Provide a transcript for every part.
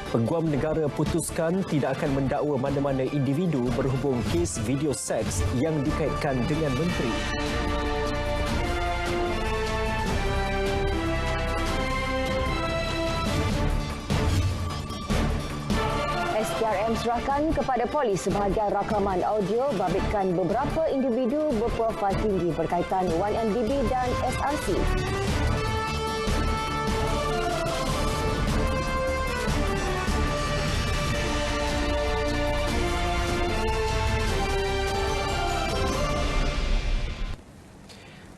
Peguam negara putuskan tidak akan mendakwa mana-mana individu berhubung kes video seks yang dikaitkan dengan menteri. SPRM serahkan kepada polis sebahagian rakaman audio babitkan beberapa individu berprofil tinggi berkaitan 1MDB dan SRC.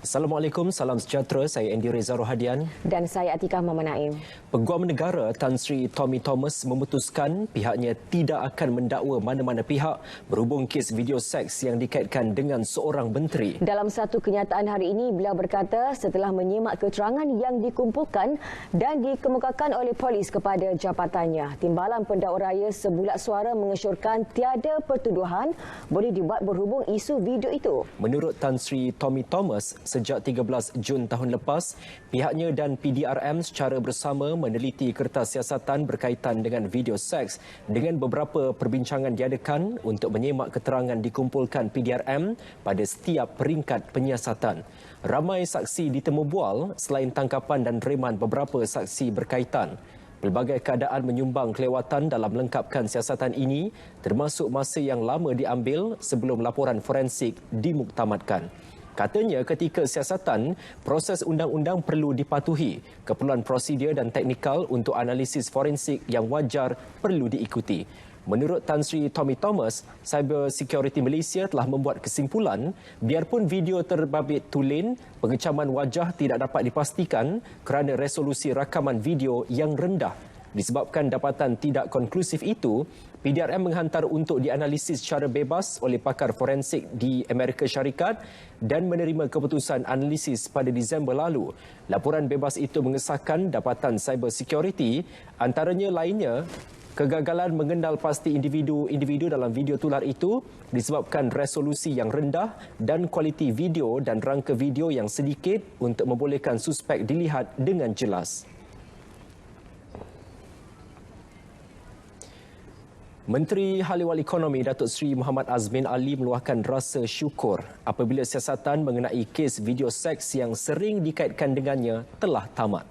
Assalamualaikum, salam sejahtera. Saya Andy Reza Rohadian. Dan saya Atikah Muhammad Naim. Peguam negara Tan Sri Tommy Thomas memutuskan pihaknya tidak akan mendakwa mana-mana pihak berhubung kes video seks yang dikaitkan dengan seorang menteri. Dalam satu kenyataan hari ini, beliau berkata setelah menyimak keterangan yang dikumpulkan dan dikemukakan oleh polis kepada jabatannya, Timbalan Pendakwa Raya sebulat suara mengesyorkan tiada pertuduhan boleh dibuat berhubung isu video itu. Menurut Tan Sri Tommy Thomas, sejak 13 Jun tahun lepas, pihaknya dan PDRM secara bersama meneliti kertas siasatan berkaitan dengan video seks dengan beberapa perbincangan diadakan untuk menyemak keterangan dikumpulkan PDRM pada setiap peringkat penyiasatan. Ramai saksi ditemu bual selain tangkapan dan reman beberapa saksi berkaitan. Pelbagai keadaan menyumbang kelewatan dalam melengkapkan siasatan ini, termasuk masa yang lama diambil sebelum laporan forensik dimuktamadkan. Katanya ketika siasatan, proses undang-undang perlu dipatuhi. Keperluan prosedur dan teknikal untuk analisis forensik yang wajar perlu diikuti. Menurut Tan Sri Tommy Thomas, Cyber Security Malaysia telah membuat kesimpulan biarpun video terbabit tulen, pengecaman wajah tidak dapat dipastikan kerana resolusi rakaman video yang rendah. Disebabkan dapatan tidak konklusif itu, PDRM menghantar untuk dianalisis secara bebas oleh pakar forensik di Amerika Syarikat dan menerima keputusan analisis pada Disember lalu. Laporan bebas itu mengesahkan dapatan cyber security, antaranya lainnya kegagalan mengenal pasti individu dalam video tular itu disebabkan resolusi yang rendah dan kualiti video dan rangka video yang sedikit untuk membolehkan suspek dilihat dengan jelas. Menteri Hal Ehwal Ekonomi Datuk Seri Muhammad Azmin Ali meluahkan rasa syukur apabila siasatan mengenai kes video seks yang sering dikaitkan dengannya telah tamat.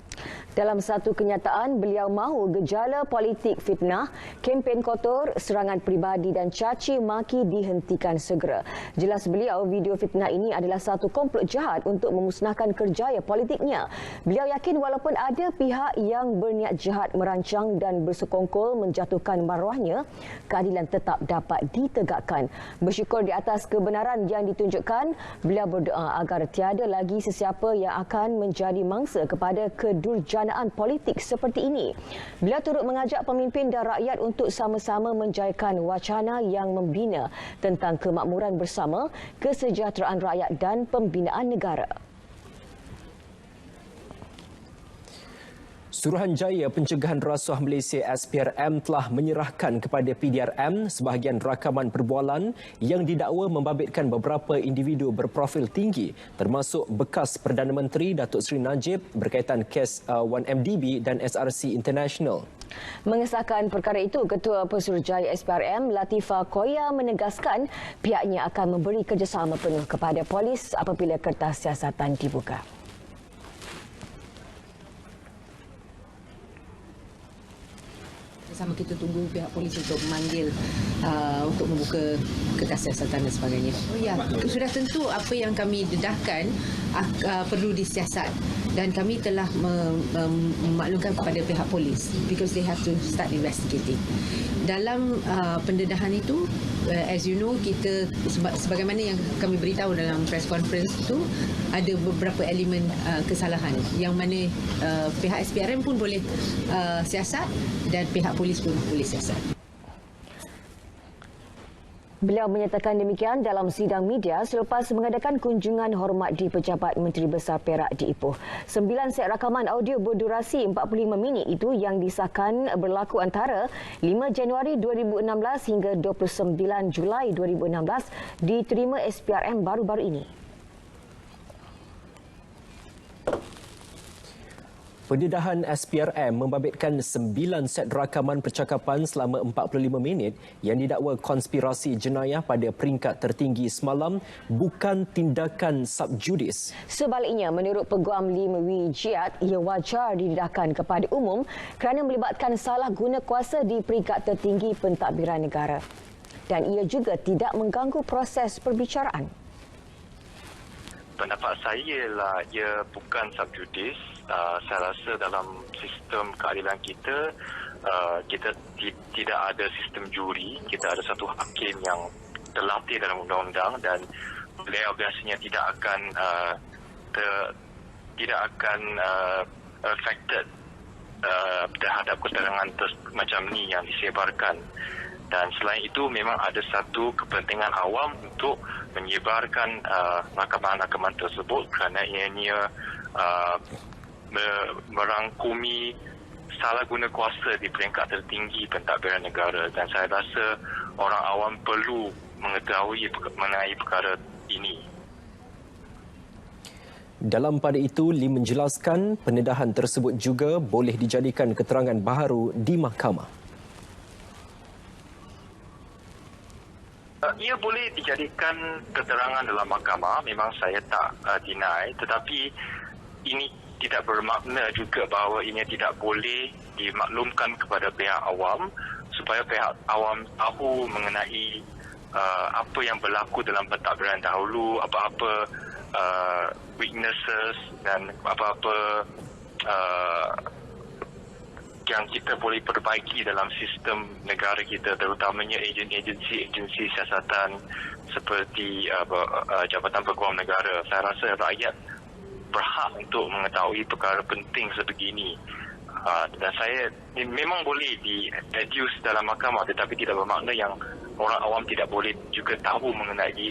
Dalam satu kenyataan, beliau mahu gejala politik fitnah, kempen kotor, serangan peribadi dan caci maki dihentikan segera. Jelas beliau, video fitnah ini adalah satu komplot jahat untuk memusnahkan kerjaya politiknya. Beliau yakin walaupun ada pihak yang berniat jahat merancang dan bersekongkol menjatuhkan maruahnya, keadilan tetap dapat ditegakkan. Bersyukur di atas kebenaran yang ditunjukkan, beliau berdoa agar tiada lagi sesiapa yang akan menjadi mangsa kepada kedurjanaan politik seperti ini. Beliau turut mengajak pemimpin dan rakyat untuk sama-sama menjayakan wacana yang membina tentang kemakmuran bersama, kesejahteraan rakyat dan pembinaan negara. Suruhanjaya Pencegahan Rasuah Malaysia SPRM telah menyerahkan kepada PDRM sebahagian rakaman perbualan yang didakwa membabitkan beberapa individu berprofil tinggi termasuk bekas Perdana Menteri Datuk Seri Najib berkaitan kes 1MDB dan SRC International. Mengesahkan perkara itu, Ketua Pesuruhjaya SPRM Latifah Koya menegaskan pihaknya akan memberi kerjasama penuh kepada polis apabila kertas siasatan dibuka. Sama kita tunggu pihak polis untuk memanggil untuk membuka kertas siasatan dan sebagainya. Oh ya, sudah tentu apa yang kami dedahkan perlu disiasat dan kami telah memaklumkan kepada pihak polis because they have to start investigating. Dalam pendedahan itu, as you know, kita sebagaimana yang kami beritahu dalam press conference itu, ada beberapa elemen kesalahan yang mana pihak SPRM pun boleh siasat dan pihak polis pun boleh siasat. Beliau menyatakan demikian dalam sidang media selepas mengadakan kunjungan hormat di Pejabat Menteri Besar Perak di Ipoh. 9 set rakaman audio berdurasi 45 minit itu yang disahkan berlaku antara 5 Januari 2016 hingga 29 Julai 2016 diterima SPRM baru-baru ini. Pendedahan SPRM membabitkan 9 set rakaman percakapan selama 45 minit yang didakwa konspirasi jenayah pada peringkat tertinggi semalam bukan tindakan subjudis. Sebaliknya, menurut Peguam Lim Wee Jiat, ia wajar didedahkan kepada umum kerana melibatkan salah guna kuasa di peringkat tertinggi pentadbiran negara. Dan ia juga tidak mengganggu proses perbicaraan. Pendapat saya ialah ia bukan subjudis. Saya rasa dalam sistem keadilan kita, kita tidak ada sistem juri. Kita ada satu hakim yang terlatih dalam undang-undang dan beliau biasanya tidak akan affected terhadap keterangan macam ni yang disebarkan. Dan selain itu memang ada satu kepentingan awam untuk menyebarkan rakaman-rakaman tersebut kerana ianya merangkumi salah guna kuasa di peringkat tertinggi pentadbiran negara, dan saya rasa orang awam perlu mengetahui mengenai perkara ini. Dalam pada itu, Lim menjelaskan pendedahan tersebut juga boleh dijadikan keterangan baharu di mahkamah. Ia boleh dijadikan keterangan dalam mahkamah, memang saya tak deny, tetapi ini tidak bermakna juga bahawa ini tidak boleh dimaklumkan kepada pihak awam supaya pihak awam tahu mengenai apa yang berlaku dalam pentadbiran dahulu, apa-apa weaknesses dan apa-apa yang kita boleh perbaiki dalam sistem negara kita, terutamanya agensi siasatan seperti Jabatan Peguam Negara. Saya rasa rakyat berhak untuk mengetahui perkara penting sebegini. Dan saya memang boleh di-deduce dalam mahkamah, tetapi tidak bermakna yang orang awam tidak boleh juga tahu mengenai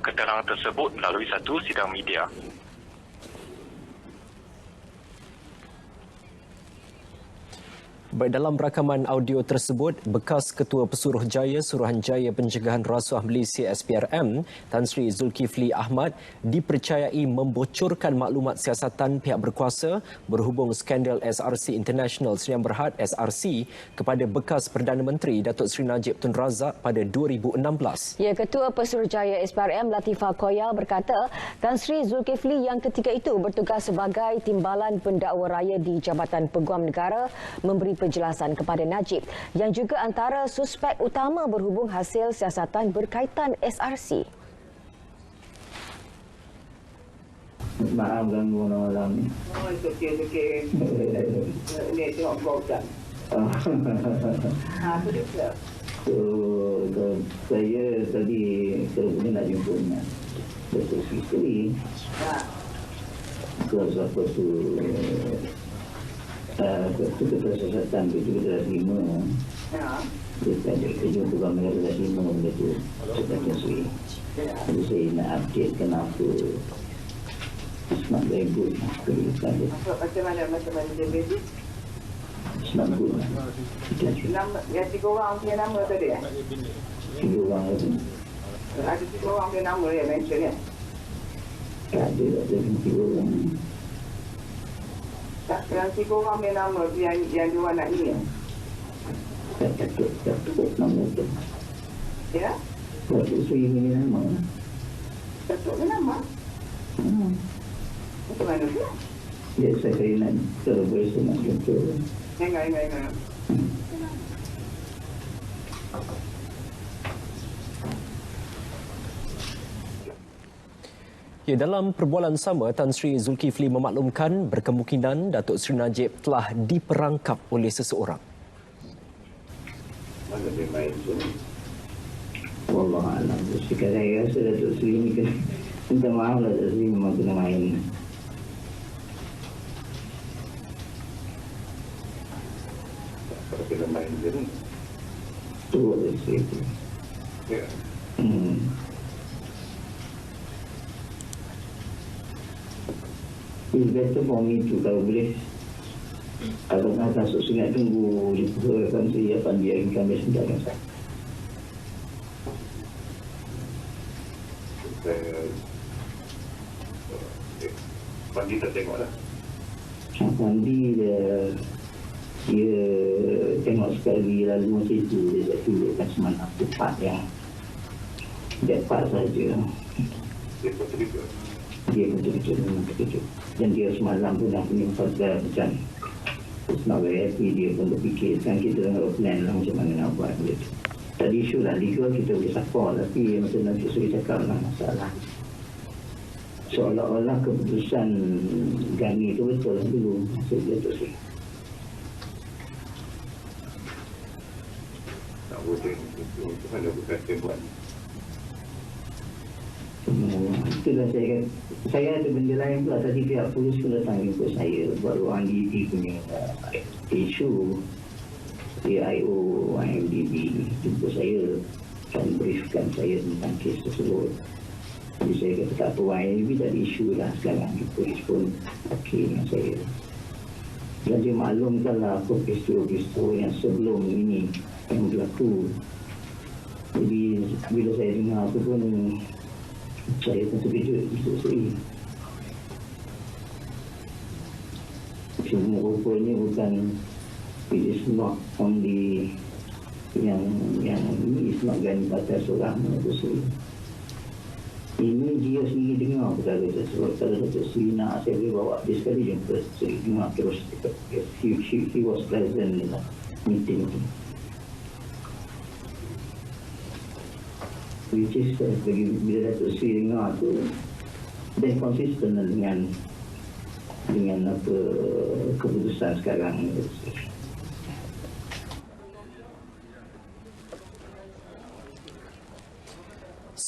keterangan tersebut melalui satu sidang media. Baik, dalam rakaman audio tersebut, bekas Ketua Pesuruhjaya Suruhanjaya Pencegahan Rasuah Malaysia SPRM, Tan Sri Zulkifli Ahmad, dipercayai membocorkan maklumat siasatan pihak berkuasa berhubung skandal SRC International Sdn Bhd SRC kepada bekas Perdana Menteri Datuk Seri Najib Tun Razak pada 2016. Ya, Ketua Pesuruhjaya SPRM Latifah Koyal berkata, Tan Sri Zulkifli yang ketika itu bertugas sebagai Timbalan Pendakwa Raya di Jabatan Peguam Negara memberi penjelasan kepada Najib yang juga antara suspek utama berhubung hasil siasatan berkaitan SRC. Maaf ganggu orang. Oh, itu okey. Ini tengok kau tak. Betul tak? So, saya tadi terhubung nak jumpanya. Betul sekali. Kalau siapa tu ketua siasatan itu kita dah terima. Kita ada kerja Peguam Negara dah terima benda tu. Sebenarnya saya. Jadi saya nak update kenapa it's not very good. Macam mana dia bebek? It's not good. Nama, yang 3 orang punya nama tadi ya? 3 orang lagi. Ada 3 orang punya nama ya, mention ya? Tak ada 3 orang. Yang 3 orang punya nama yang diorang nak ni ya? Tak takut nama tu. Ya? Datuk Seri punya nama. Datuk punya nama? Macam mana tu? Ya, saya nak kalau boleh saya nak contoh. Ingat. Ya, dalam perbualan sama, Tan Sri Zulkifli memaklumkan berkemungkinan Datuk Seri Najib telah diperangkap oleh seseorang. Mana dia main tu? Wallahualam. Sekarang saya rasa Datuk Seri ni kena minta maaf lah, Datuk Seri memang kena main. Kalau kena main je ni. Tu Datuk Seri tu. Ya. It's better for me tu kalau boleh. Kalau nak masuk sungai tunggu di perhubungan saya akan biarkan kami sendiri. Mandi tak tengok lah. Afandi dia tengok sekali lalu macam itu, dia tak tunjukkan semalam tepat yang dapat saja. Dia pun terlibat. Dia betul-betul memang terkejut. Dan dia semalam pun dah punya pasal macam it's not very happy. Dia pun berfikir kan kita tengah plan lah macam mana nak buat benda tu. Tadi isu lah legal kita boleh support, tapi macam nanti saya cakap lah masalah seolah-olah keputusan Gani itu betul lah dulu. Saya betul sih. Tak boleh. Itu mana berkata buat. Itulah saya ada benda lain pula. Tadi pihak polis pun datang jumpa saya buat ruang DD punya isu AIO IMDb jumpa saya dan briefkan saya tentang kes tersebut. Jadi saya kata tak apa, IMDb tak ada isu lah sekarang. Polis pun okey dengan saya. Dan dia maklumkanlah apa peristiwa-peristiwa yang sebelum ini yang berlaku. Jadi bila saya dengar apa pun saya pun terkejut itu sendiri. Cuma rupanya bukan, it is not only yang ini is not Gani Batas seorang itu sendiri. Ini dia sendiri dengar perkara tersebut. Kalau Datuk Seri nak saya boleh bawa dia sekali jumpa Seri dengar terus. He was present in the meeting itu. Which is bila Datuk Seri dengar tu dan konsisten dengan apa keputusan sekarang.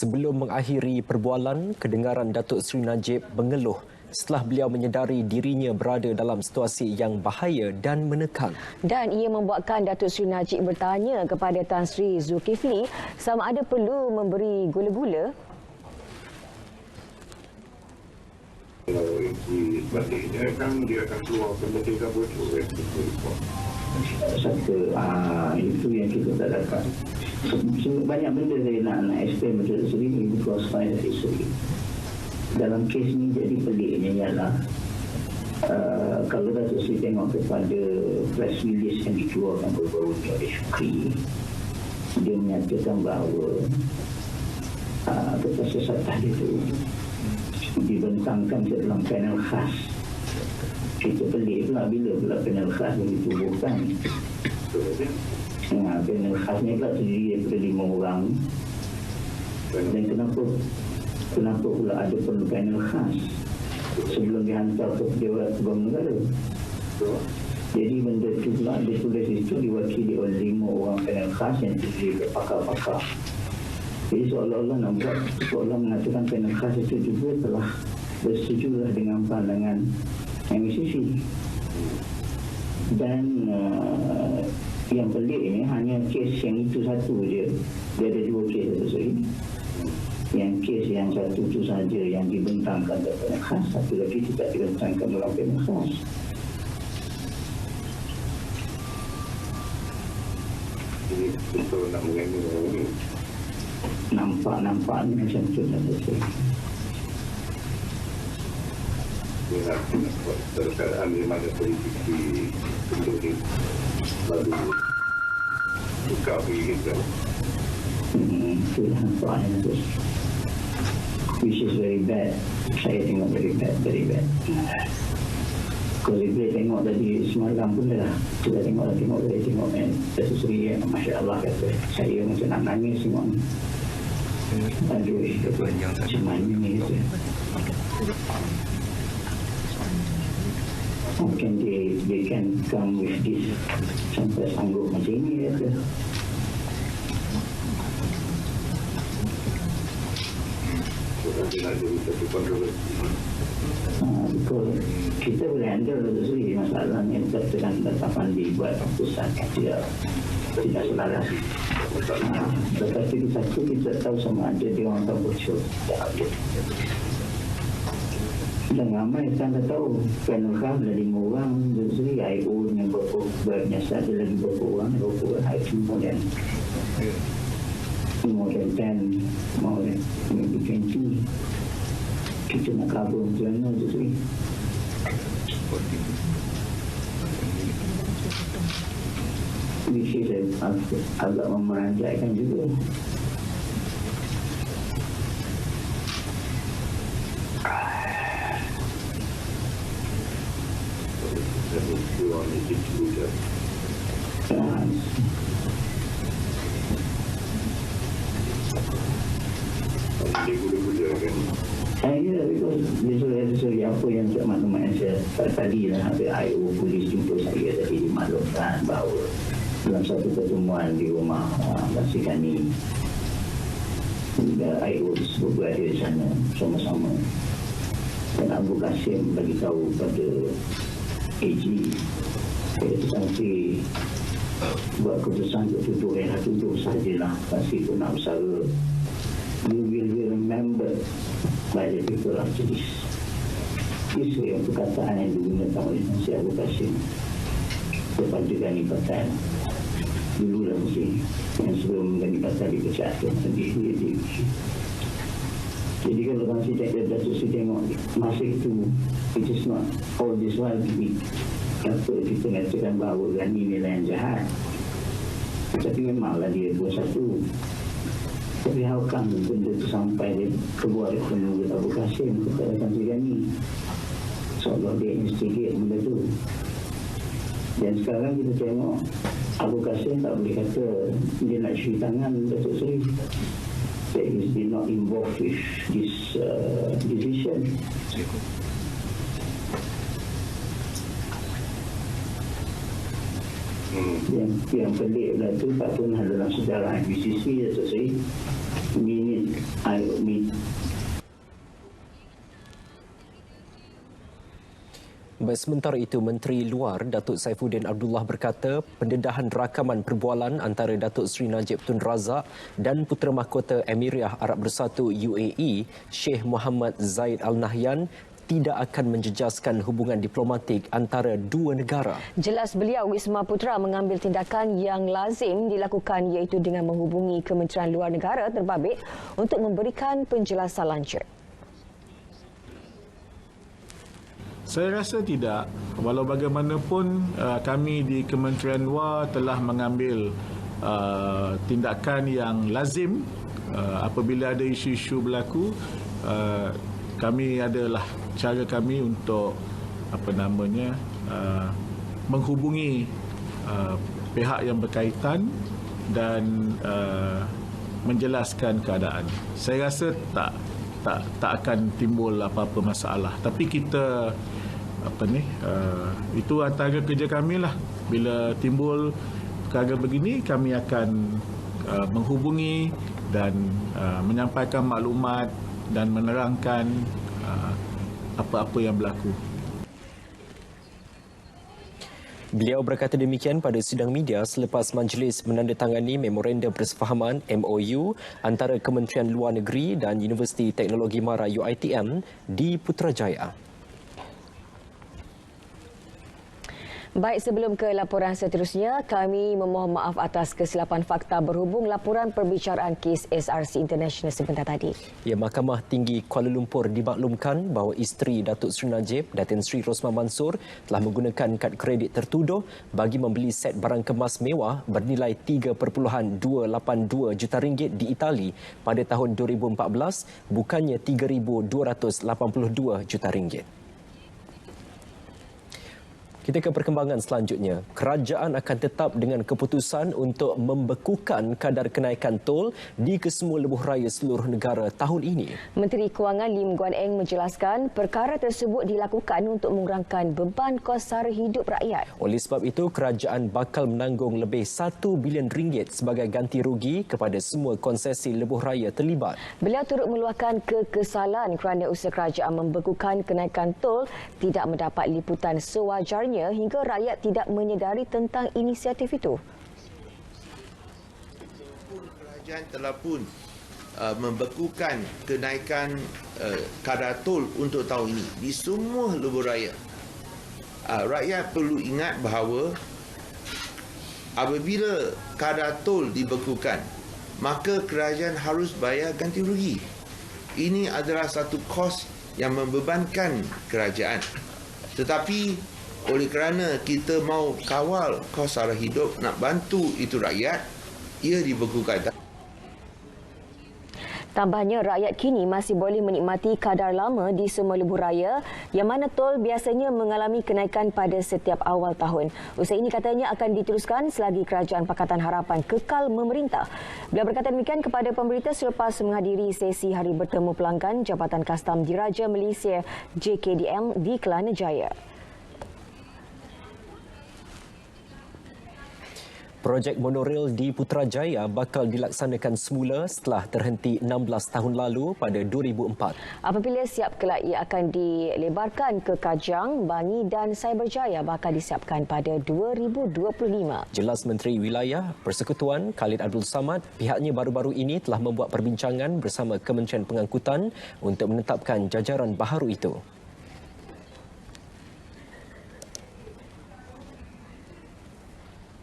Sebelum mengakhiri perbualan, kedengaran Datuk Seri Najib mengeluh setelah beliau menyedari dirinya berada dalam situasi yang bahaya dan menekan. Dan ia membuatkan Datuk Seri Najib bertanya kepada Tan Sri Zulkifli sama ada perlu memberi gula-gula. Kalau di sebaliknya kan dia akan keluar merdeka bocor. Satu, itu yang kita tak dapat. Banyak benda saya nak explain betul sendiri because saya history. Dalam kes ni jadi peliknya ialah kalau Datuk Seri tengok kepada press release yang dikeluarkan baru-baru oleh Syukri, dia menyatakan bahawa kertas siasatan itu dibentangkan ke dalam panel khas. Kita pelik pula bila pula panel khas yang ditubuhkan. Panel khasnya pula terdiri daripada 5 orang. Dan kenapa pula ada perlu panel khas sebelum dihantar ke Dewan Pegawai Negara? Jadi benda itu pula ditulis itu diwakili oleh 5 orang panel khas yang terdiri daripada pakar-pakar. Jadi seolah-olah nampak, seolah mengatakan panel khas itu juga telah bersetujulah dengan pandangan MCC. Dan yang peliknya hanya kes yang itu satu je. Dia ada 2 kes itu saja. Yang kes yang satu itu saja yang dibentangkan dalam panel khas, satu lagi tidak dibentangkan dalam panel khas. Jadi betul nak mengenai orang ini. Nampaknya macam tu lah. Dia nak buat keadaan di mana politisi untuk ini lalu buka pergi kita. Itulah nampaknya tu. Which is very bad. Saya tengok very bad. Kalau boleh tengok tadi semalam pun dah. Kita tengok kan. Datuk Seri yang Masya Allah kata. Saya macam nak nangis tengok ni. Aduh, macam mana ni kata. Mungkin dia can come with this sampai sanggup macam ini kata. Betul. Kita boleh handle Datuk Seri masalahnya dengan tetapan dibuat keputusan tidak selaras. Tetapi di satu kita tahu sama ada dia orang tak bocor. Dan ramai kan tak tahu panel khas ada 5 orang Datuk Seri, IO yang berbiasa ada lagi berapa orang IO more than 10, more than maybe 20. Kita nak cover macam mana Datuk Seri? which is agak memeranjatkan juga. Ya, because apa yang maklumat yang saya tadi lah, IO polis jumpa saya tadi dimaklumkan bahawa dalam satu pertemuan di rumah Basri Kani, IO disebut berada di sana sama-sama, dan Abu Qasim bagi tahu pada AG iaitu sanksi buat keputusan untuk tuduh yang tuduh sahajalah, pasti pun nak bersara. You will be remembered by the people after this. Itu yang perkataan yang digunakan oleh Nasir Abu Qasim kepada Gani Patal. Dulu lah mesti yang sebelum Gani Patal dipecahkan. Jadi kalau masih Datuk Seri tengok masa itu, it is not all this while kita mengatakan bahawa Gani ni lah yang jahat. Tapi memanglah dia buat satu. Tapi how come benda itu sampai dia keluar dari penulis Abu Qasim kepada Tan Sri Gani, seolah dia instigate benda itu. Dan sekarang kita tengok Abu Qasim tak boleh kata dia nak cuci tangan Datuk Seri. That is did not involved with this decision. Yang pelik lah tu tak pernah dalam sejarah IPCC Datuk Seri minit Sementara itu, Menteri Luar Datuk Saifuddin Abdullah berkata pendedahan rakaman perbualan antara Datuk Seri Najib Tun Razak dan Putera Mahkota Emiriyah Arab Bersatu UAE, Sheikh Mohammed Zayed Al Nahyan tidak akan menjejaskan hubungan diplomatik antara dua negara. Jelas beliau, Wisma Putra mengambil tindakan yang lazim dilakukan iaitu dengan menghubungi Kementerian Luar Negara terbabit untuk memberikan penjelasan lanjut. Saya rasa tidak. Walau bagaimanapun kami di Kementerian Luar telah mengambil tindakan yang lazim apabila ada isu-isu berlaku. Kami adalah cara kami untuk menghubungi pihak yang berkaitan dan menjelaskan keadaan. Saya rasa tak akan timbul apa-apa masalah. Tapi kita itu antara kerja kami lah. Bila timbul perkara begini, kami akan menghubungi dan menyampaikan maklumat dan menerangkan apa-apa yang berlaku. Beliau berkata demikian pada sidang media selepas majlis menandatangani memorandum persefahaman MOU antara Kementerian Luar Negeri dan Universiti Teknologi Mara UiTM di Putrajaya. Baik, sebelum ke laporan seterusnya, kami memohon maaf atas kesilapan fakta berhubung laporan perbicaraan kes SRC International sebentar tadi. Ya, Mahkamah Tinggi Kuala Lumpur dimaklumkan bahawa isteri Datuk Seri Najib, Datin Sri Rosmah Mansor, telah menggunakan kad kredit tertuduh bagi membeli set barang kemas mewah bernilai 3.282 juta ringgit di Itali pada tahun 2014, bukannya 3.282 juta ringgit. Kita ke perkembangan selanjutnya. Kerajaan akan tetap dengan keputusan untuk membekukan kadar kenaikan tol di kesemua lebuh raya seluruh negara tahun ini. Menteri Kewangan Lim Guan Eng menjelaskan perkara tersebut dilakukan untuk mengurangkan beban kos sara hidup rakyat. Oleh sebab itu, kerajaan bakal menanggung lebih 1 bilion ringgit sebagai ganti rugi kepada semua konsesi lebuh raya terlibat. Beliau turut meluahkan kekesalan kerana usaha kerajaan membekukan kenaikan tol tidak mendapat liputan sewajarnya hingga rakyat tidak menyedari tentang inisiatif itu. Kerajaan telah pun membekukan kenaikan kadar tol untuk tahun ini di semua lebuh raya. Rakyat perlu ingat bahawa apabila kadar tol dibekukan, maka kerajaan harus bayar ganti rugi. Ini adalah satu kos yang membebankan kerajaan. Tetapi Oleh kerana kita mau kawal kos sara hidup, nak bantu itu rakyat, ia dibekukan. Tambahnya, rakyat kini masih boleh menikmati kadar lama di semua lebuh raya yang mana tol biasanya mengalami kenaikan pada setiap awal tahun. Usaha ini katanya akan diteruskan selagi Kerajaan Pakatan Harapan kekal memerintah. Beliau berkata demikian kepada pemberita selepas menghadiri sesi Hari Bertemu Pelanggan Jabatan Kastam Diraja Malaysia JKDM di Kelana Jaya. Projek monorail di Putrajaya bakal dilaksanakan semula setelah terhenti 16 tahun lalu pada 2004. Apabila siap kelak, ia akan dilebarkan ke Kajang, Bangi dan Cyberjaya bakal disiapkan pada 2025. Jelas Menteri Wilayah Persekutuan Khalid Abdul Samad, pihaknya baru-baru ini telah membuat perbincangan bersama Kementerian Pengangkutan untuk menetapkan jajaran baharu itu.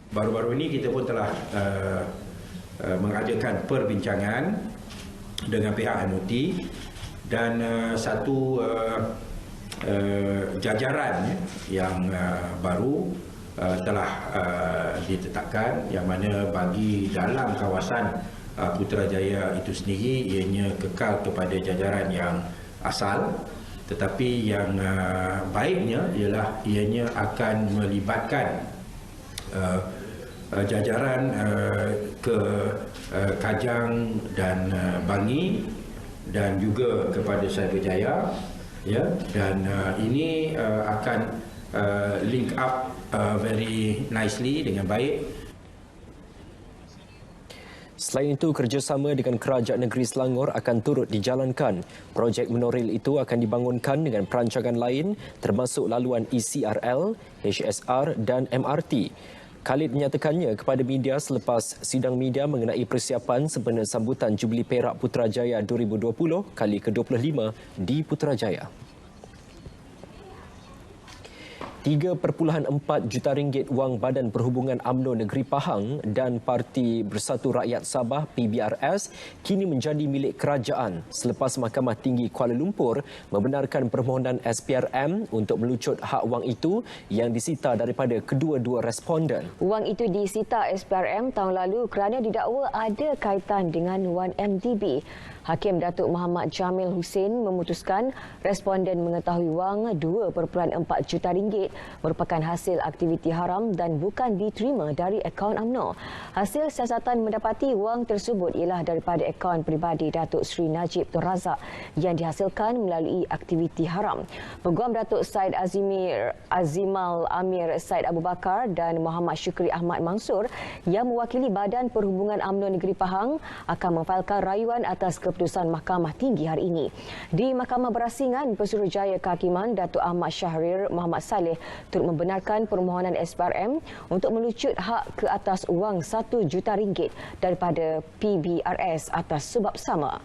Baru-baru ini kita pun telah mengadakan perbincangan dengan pihak MOT dan satu jajaran yang baru telah ditetapkan, yang mana bagi dalam kawasan Putrajaya itu sendiri ianya kekal kepada jajaran yang asal, tetapi yang baiknya ialah ianya akan melibatkan jajaran ke Kajang dan Bangi dan juga kepada Cyberjaya, ya, dan ini akan link up very nicely dengan baik. Selain itu, kerjasama dengan Kerajaan Negeri Selangor akan turut dijalankan. Projek monorail itu akan dibangunkan dengan perancangan lain termasuk laluan ECRL, HSR dan MRT. Khalid menyatakannya kepada media selepas sidang media mengenai persiapan sempena sambutan Jubili Perak Putrajaya 2020 kali ke-25 di Putrajaya. 3.4 juta ringgit wang Badan Perhubungan UMNO Negeri Pahang dan Parti Bersatu Rakyat Sabah PBRS kini menjadi milik kerajaan selepas Mahkamah Tinggi Kuala Lumpur membenarkan permohonan SPRM untuk melucut hak wang itu yang disita daripada kedua-dua responden. Wang itu disita SPRM tahun lalu kerana didakwa ada kaitan dengan 1MDB. Hakim Datuk Muhammad Jamil Hussein memutuskan responden mengetahui wang 2.4 juta ringgit merupakan hasil aktiviti haram dan bukan diterima dari akaun UMNO. Hasil siasatan mendapati wang tersebut ialah daripada akaun peribadi Datuk Seri Najib Tun Razak yang dihasilkan melalui aktiviti haram. Peguam Datuk Said Azimal Amir Said Abu Bakar dan Muhammad Syukri Ahmad Mansur yang mewakili Badan Perhubungan UMNO Negeri Pahang akan memfailkan rayuan atas keputusan Mahkamah Tinggi hari ini. Di Mahkamah Berasingan Pesuruhjaya Kehakiman, Datuk Ahmad Syahrir Muhammad Saleh turut membenarkan permohonan SPRM untuk melucut hak ke atas wang 1 juta ringgit daripada PBRS atas sebab sama.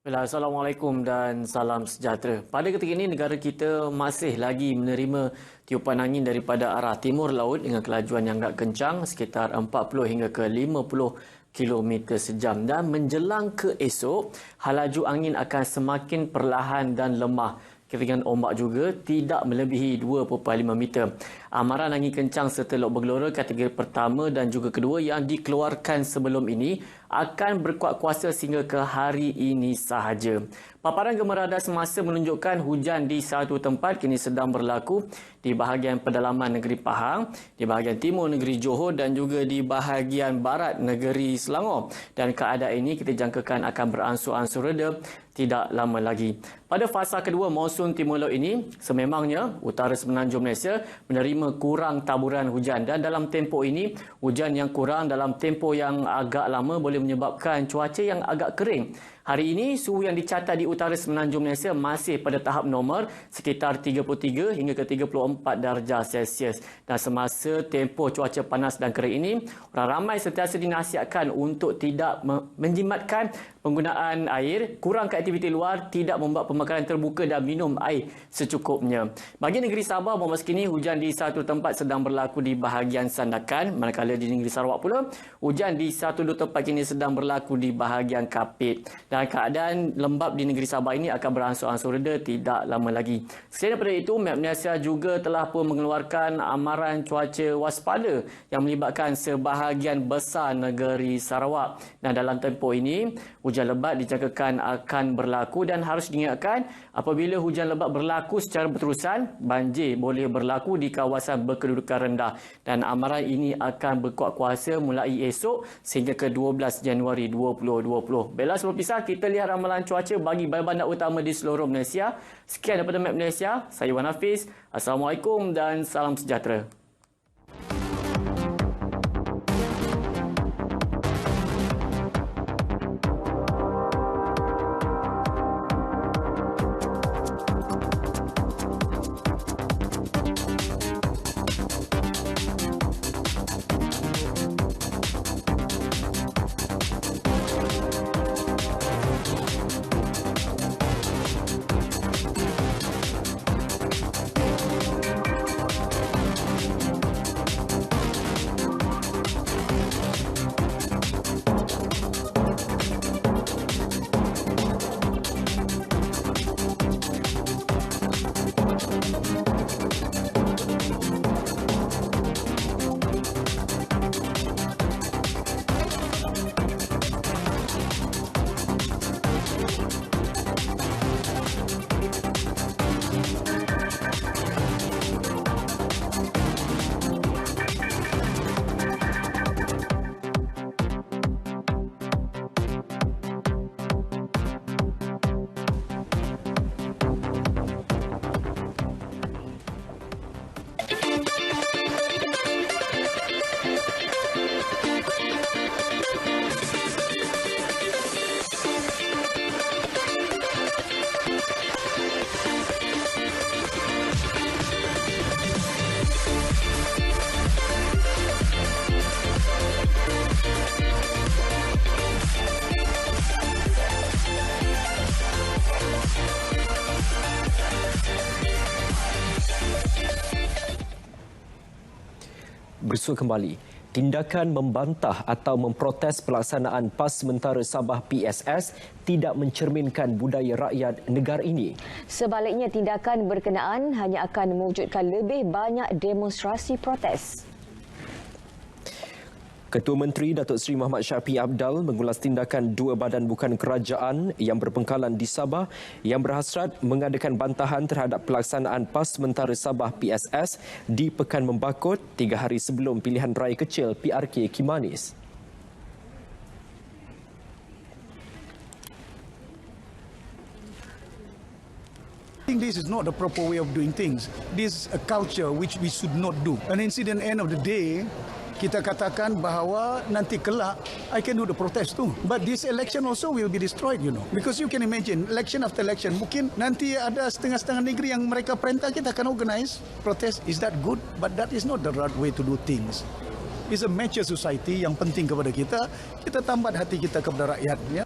Assalamualaikum dan salam sejahtera. Pada ketika ini, negara kita masih lagi menerima tiupan angin daripada arah timur laut dengan kelajuan yang agak kencang sekitar 40 hingga ke 50 km sejam. Dan menjelang ke esok, laju angin akan semakin perlahan dan lemah. Keringan ombak juga tidak melebihi 2.5 meter. Amaran angin kencang serta lok bergelora kategori pertama dan juga kedua yang dikeluarkan sebelum ini akan berkuat kuasa sehingga ke hari ini sahaja. Paparan gemar radar semasa menunjukkan hujan di satu tempat kini sedang berlaku di bahagian pedalaman negeri Pahang, di bahagian timur negeri Johor dan juga di bahagian barat negeri Selangor. Dan keadaan ini kita jangkakan akan beransur-ansur reda tidak lama lagi. Pada fasa kedua monsun timur laut ini, sememangnya utara semenanjung Malaysia menerima kurang taburan hujan dan dalam tempoh ini, hujan yang kurang dalam tempoh yang agak lama boleh menyebabkan cuaca yang agak kering. Hari ini, suhu yang dicatat di utara semenanjung Malaysia masih pada tahap normal sekitar 33 hingga ke 34 darjah Celsius. Dan semasa tempoh cuaca panas dan kering ini, orang ramai sentiasa dinasihatkan untuk tidak menjimatkan penggunaan air, kurangkan aktiviti luar, tidak membuat pembakaran terbuka dan minum air secukupnya. Bagi negeri Sabah, memasuki ini hujan di satu tempat sedang berlaku di bahagian Sandakan, manakala di negeri Sarawak pula, hujan di satu dua tempat kini sedang berlaku di bahagian Kapit. Dan keadaan lembap di negeri Sabah ini akan beransur-ansur reda tidak lama lagi. Selain daripada itu, Met Malaysia juga telah pun mengeluarkan amaran cuaca waspada yang melibatkan sebahagian besar negeri Sarawak. Dan dalam tempoh ini, hujan lebat dijangkakan akan berlaku dan harus diingatkan apabila hujan lebat berlaku secara berterusan, banjir boleh berlaku di kawasan berkedudukan rendah. Dan amaran ini akan berkuat kuasa mulai esok sehingga ke 12 Januari 2020. Baiklah, sebelum pisah, kita lihat ramalan cuaca bagi bandar utama di seluruh Malaysia. Sekian daripada Met Malaysia, saya Wan Hafiz. Assalamualaikum dan salam sejahtera. Bersua kembali, tindakan membantah atau memprotes pelaksanaan PAS Sementara Sabah PSS tidak mencerminkan budaya rakyat negara ini. Sebaliknya, tindakan berkenaan hanya akan mewujudkan lebih banyak demonstrasi protes. Ketua Menteri Datuk Seri Muhammad Syafiee Apdal mengulas tindakan dua badan bukan kerajaan yang berpengkalan di Sabah yang berhasrat mengadakan bantahan terhadap pelaksanaan PAS Sementara Sabah PSS di Pekan Membakut 3 hari sebelum pilihan raya kecil PRK Kimanis. I think this is not the proper way of doing things. This is a culture which we should not do. An incident end of the day, kita katakan bahawa nanti kelak I can do the protest too. But this election also will be destroyed, you know. Because you can imagine, election after election, mungkin nanti ada setengah-setengah negeri yang mereka perintah kita akan organize protest. Is that good? But that is not the right way to do things. It's a mature society yang penting kepada kita. Kita tambat hati kita kepada rakyat, ya.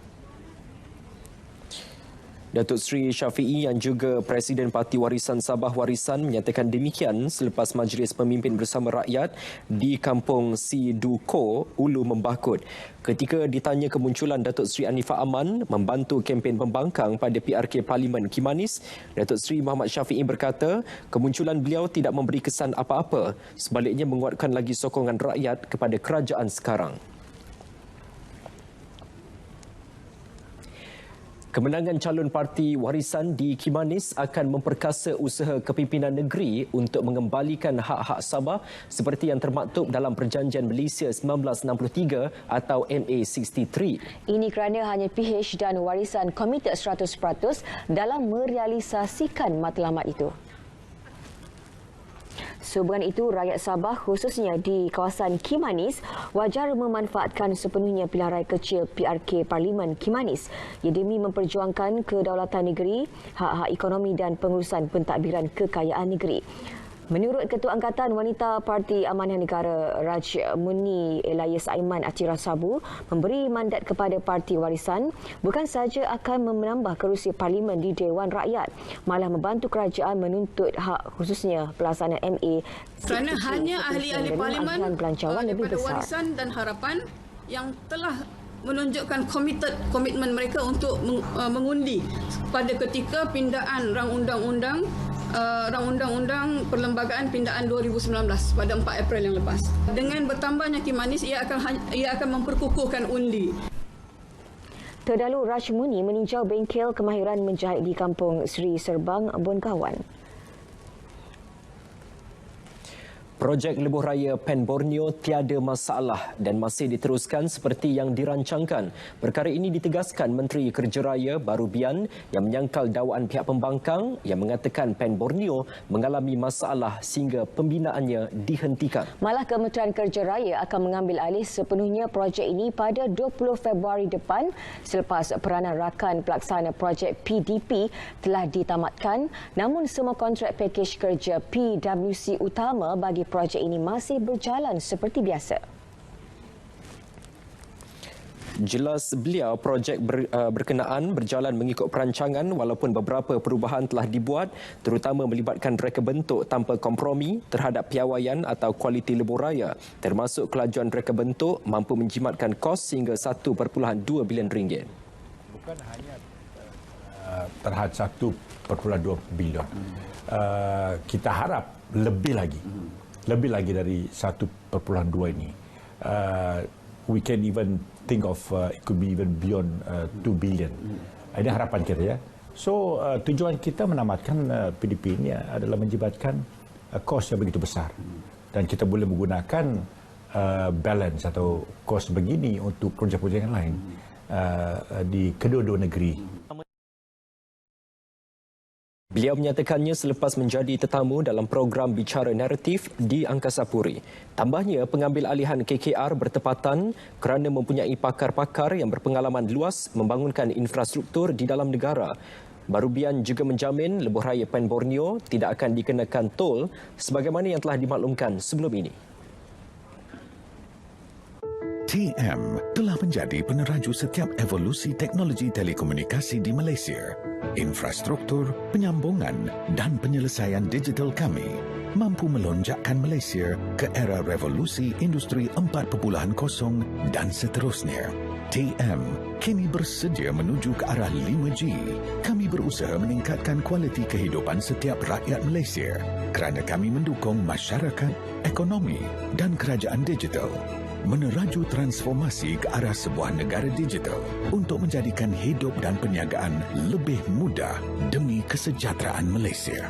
Datuk Seri Syafiee yang juga Presiden Parti Warisan Sabah Warisan menyatakan demikian selepas Majlis Pemimpin Bersama Rakyat di Kampung Siduko, Ulu Membakut. Ketika ditanya kemunculan Datuk Seri Anifah Aman membantu kempen pembangkang pada PRK Parlimen Kimanis, Datuk Seri Muhammad Syafiee berkata kemunculan beliau tidak memberi kesan apa-apa, sebaliknya menguatkan lagi sokongan rakyat kepada kerajaan sekarang. Kemenangan calon parti warisan di Kimanis akan memperkasa usaha kepimpinan negeri untuk mengembalikan hak-hak Sabah seperti yang termaktub dalam Perjanjian Malaysia 1963 atau MA63. Ini kerana hanya PH dan warisan komited 100% dalam merealisasikan matlamat itu. Sehubungan itu, rakyat Sabah khususnya di kawasan Kimanis wajar memanfaatkan sepenuhnya pilihan raya kecil PRK Parlimen Kimanis demi memperjuangkan kedaulatan negeri, hak-hak ekonomi dan pengurusan pentadbiran kekayaan negeri. Menurut Ketua Angkatan Wanita Parti Amanah Negara Raj Muni Elias Aiman Atira Sabu, memberi mandat kepada Parti Warisan bukan sahaja akan menambah kerusi Parlimen di Dewan Rakyat, malah membantu kerajaan menuntut hak khususnya pelaksanaan MA kerana hanya ahli-ahli Parlimen daripada besar. Warisan dan Harapan yang telah menunjukkan komitmen mereka untuk mengundi pada ketika pindaan rang undang-undang Perlembagaan Pindaan 2019 pada 4 April yang lepas. Dengan bertambahnya Kimanis, ia akan memperkukuhkan undi. Terdahulu, Raj Muni meninjau bengkel kemahiran menjahit di Kampung Seri Serbang, Bonkawan. Projek Lebuh Raya Pen Borneo tiada masalah dan masih diteruskan seperti yang dirancangkan. Perkara ini ditegaskan Menteri Kerja Raya Baru Bian yang menyangkal dakwaan pihak pembangkang yang mengatakan Pen Borneo mengalami masalah sehingga pembinaannya dihentikan. Malah Kementerian Kerja Raya akan mengambil alih sepenuhnya projek ini pada 20 Februari depan selepas peranan rakan pelaksana projek PDP telah ditamatkan, namun semua kontrak pakej kerja PWC utama bagi projek ini masih berjalan seperti biasa. Jelas beliau, projek berkenaan berjalan mengikut perancangan walaupun beberapa perubahan telah dibuat, terutama melibatkan reka bentuk tanpa kompromi terhadap piawaian atau kualiti lebuh raya, termasuk kelajuan reka bentuk mampu menjimatkan kos sehingga 1.2 bilion ringgit. Bukan hanya terhad 1.2 bilion. Kita harap lebih lagi dari 1.2 ini. We can even think of it could be even beyond 2 billion. Ini harapan kita ya. So tujuan kita menamatkan PDP ini adalah menjibatkan kos yang begitu besar dan kita boleh menggunakan balance atau kos begini untuk projek-projek yang lain di kedua-dua negeri. Beliau menyatakannya selepas menjadi tetamu dalam program Bicara Naratif di Angkasa Puri. Tambahnya, pengambil alihan KKR bertepatan kerana mempunyai pakar-pakar yang berpengalaman luas membangunkan infrastruktur di dalam negara. Baru Bian juga menjamin lebuh raya Pen Borneo tidak akan dikenakan tol sebagaimana yang telah dimaklumkan sebelum ini. TM telah menjadi peneraju setiap evolusi teknologi telekomunikasi di Malaysia. Infrastruktur, penyambungan dan penyelesaian digital kami mampu melonjakkan Malaysia ke era revolusi industri 4.0 dan seterusnya. TM kini bersedia menuju ke arah 5G. Kami berusaha meningkatkan kualiti kehidupan setiap rakyat Malaysia kerana kami mendukung masyarakat, ekonomi dan kerajaan digital. Meneraju transformasi ke arah sebuah negara digital untuk menjadikan hidup dan perniagaan lebih mudah demi kesejahteraan Malaysia.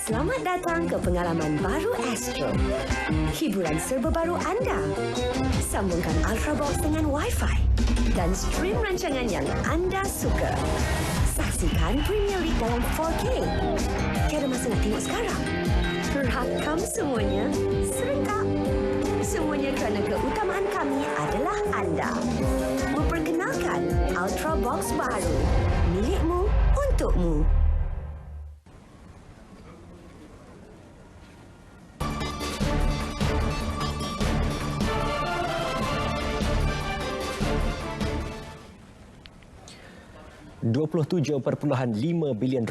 Selamat datang ke pengalaman baru Astro. Hiburan serba baru anda. Sambungkan Ultrabox dengan Wi-Fi dan stream rancangan yang anda suka. Saksikan Premier League dalam 4K. Tiada masa nak tengok sekarang. Rakam semuanya serengkap. Semuanya kerana keutamaan kami adalah anda. Memperkenalkan Ultrabox baru. Milikmu untukmu. RM27.5 bilion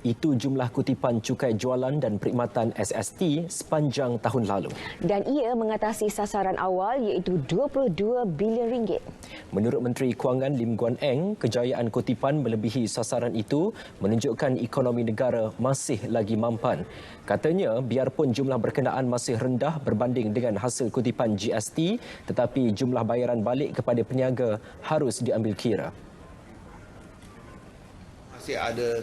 itu jumlah kutipan cukai jualan dan perkhidmatan SST sepanjang tahun lalu. Dan ia mengatasi sasaran awal iaitu RM22 bilion. Menurut Menteri Kewangan Lim Guan Eng, kejayaan kutipan melebihi sasaran itu menunjukkan ekonomi negara masih lagi mampan. Katanya, biarpun jumlah berkenaan masih rendah berbanding dengan hasil kutipan GST, tetapi jumlah bayaran balik kepada peniaga harus diambil kira. Masih ada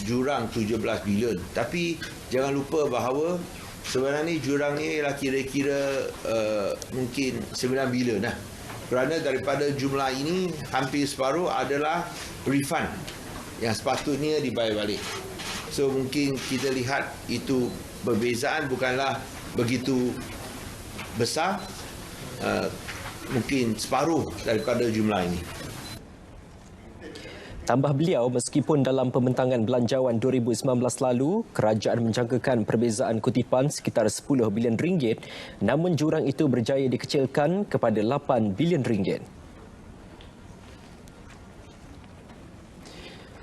jurang 17 bilion. Tapi jangan lupa bahawa sebenarnya jurang ni ialah kira-kira mungkin 9 bilion lah. Kerana daripada jumlah ini hampir separuh adalah refund yang sepatutnya dibayar balik. So mungkin kita lihat itu perbezaan bukanlah begitu besar, mungkin separuh daripada jumlah ini. Tambah beliau, meskipun dalam pembentangan belanjawan 2019 lalu, kerajaan menjangkakan perbezaan kutipan sekitar 10 bilion ringgit, namun jurang itu berjaya dikecilkan kepada 8 bilion ringgit.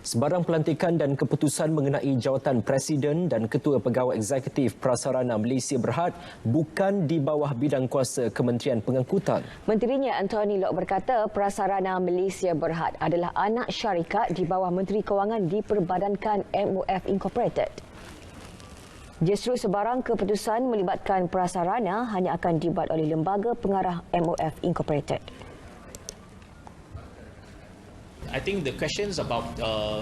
Sebarang pelantikan dan keputusan mengenai jawatan Presiden dan Ketua Pegawai Eksekutif Prasarana Malaysia Berhad bukan di bawah bidang kuasa Kementerian Pengangkutan. Menterinya Anthony Loke berkata Prasarana Malaysia Berhad adalah anak syarikat di bawah Menteri Kewangan diperbadankan MOF Incorporated. Justru sebarang keputusan melibatkan Prasarana hanya akan dibuat oleh lembaga pengarah MOF Incorporated. I think the questions about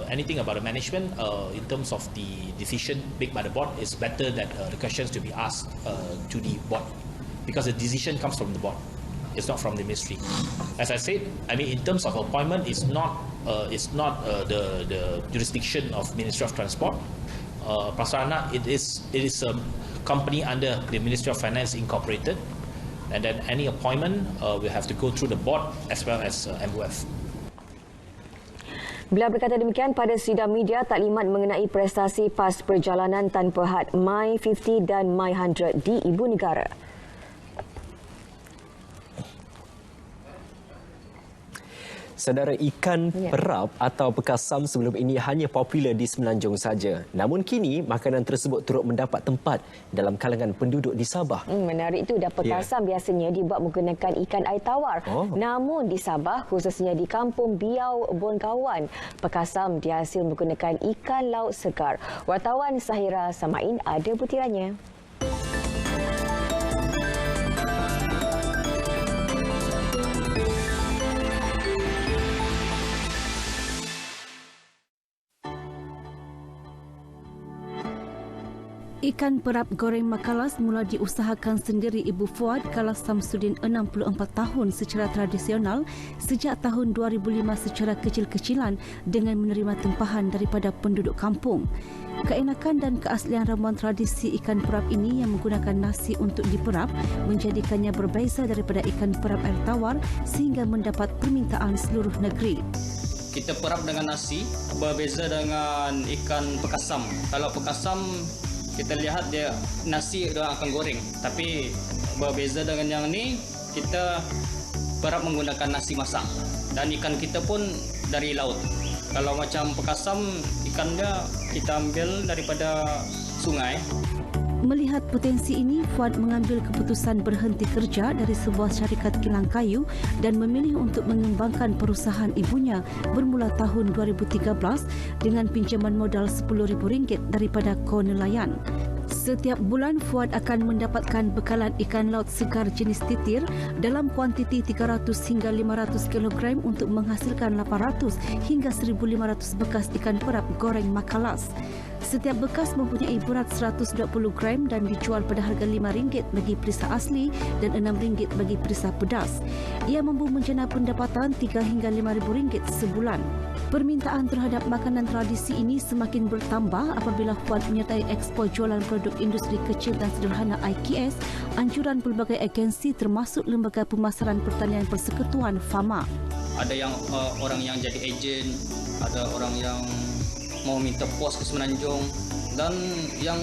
anything about the management in terms of the decision made by the board is better that the questions to be asked to the board, because the decision comes from the board. It's not from the ministry. As I said, I mean in terms of appointment, it's not the jurisdiction of Ministry of Transport. Prasarana, it is a company under the Ministry of Finance Incorporated, and then any appointment will have to go through the board as well as MOF. Beliau berkata demikian pada sidang media taklimat mengenai prestasi PAS perjalanan tanpa had My 50 dan My 100 di Ibu Negara. Saudara, ikan perap atau pekasam sebelum ini hanya popular di Semenanjung saja. Namun kini, makanan tersebut turut mendapat tempat dalam kalangan penduduk di Sabah. Menarik itu, dah pekasam biasanya dibuat menggunakan ikan air tawar. Namun di Sabah, khususnya di Kampung Biau Bonkawan, pekasam dihasil menggunakan ikan laut segar. Wartawan Sahira Samain ada butirannya. Ikan perap goreng Makalas mula diusahakan sendiri Ibu Fuad Kalas Samsudin 64 tahun secara tradisional sejak tahun 2005 secara kecil-kecilan dengan menerima tempahan daripada penduduk kampung. Keenakan dan keaslian ramuan tradisi ikan perap ini yang menggunakan nasi untuk diperap menjadikannya berbeza daripada ikan perap air tawar sehingga mendapat permintaan seluruh negeri. Kita perap dengan nasi berbeza dengan ikan pekasam. Kalau pekasam kita lihat dia nasi dia akan goreng, tapi berbeza dengan yang ni kita perap menggunakan nasi masak dan ikan kita pun dari laut. Kalau macam pekasam ikan dia kita ambil daripada sungai. Melihat potensi ini, Fuad mengambil keputusan berhenti kerja dari sebuah syarikat kilang kayu dan memilih untuk mengembangkan perusahaan ibunya bermula tahun 2013 dengan pinjaman modal RM10,000 daripada Ko Nelayan. Setiap bulan, Fuad akan mendapatkan bekalan ikan laut segar jenis titir dalam kuantiti 300 hingga 500 kg untuk menghasilkan 800 hingga 1,500 bekas ikan perap goreng Makalas. Setiap bekas mempunyai berat 120 gram dan dijual pada harga RM5 bagi perisa asli dan RM6 bagi perisa pedas. Ia mampu menjana pendapatan RM3 hingga RM5,000 sebulan. Permintaan terhadap makanan tradisi ini semakin bertambah apabila Fuad menyertai ekspor jualan produk industri kecil dan sederhana IKS, anjuran pelbagai agensi termasuk Lembaga Pemasaran Pertanian Persekutuan FAMA. Ada yang orang yang jadi ejen, ada orang yang mau minta pos ke Semenanjung, dan yang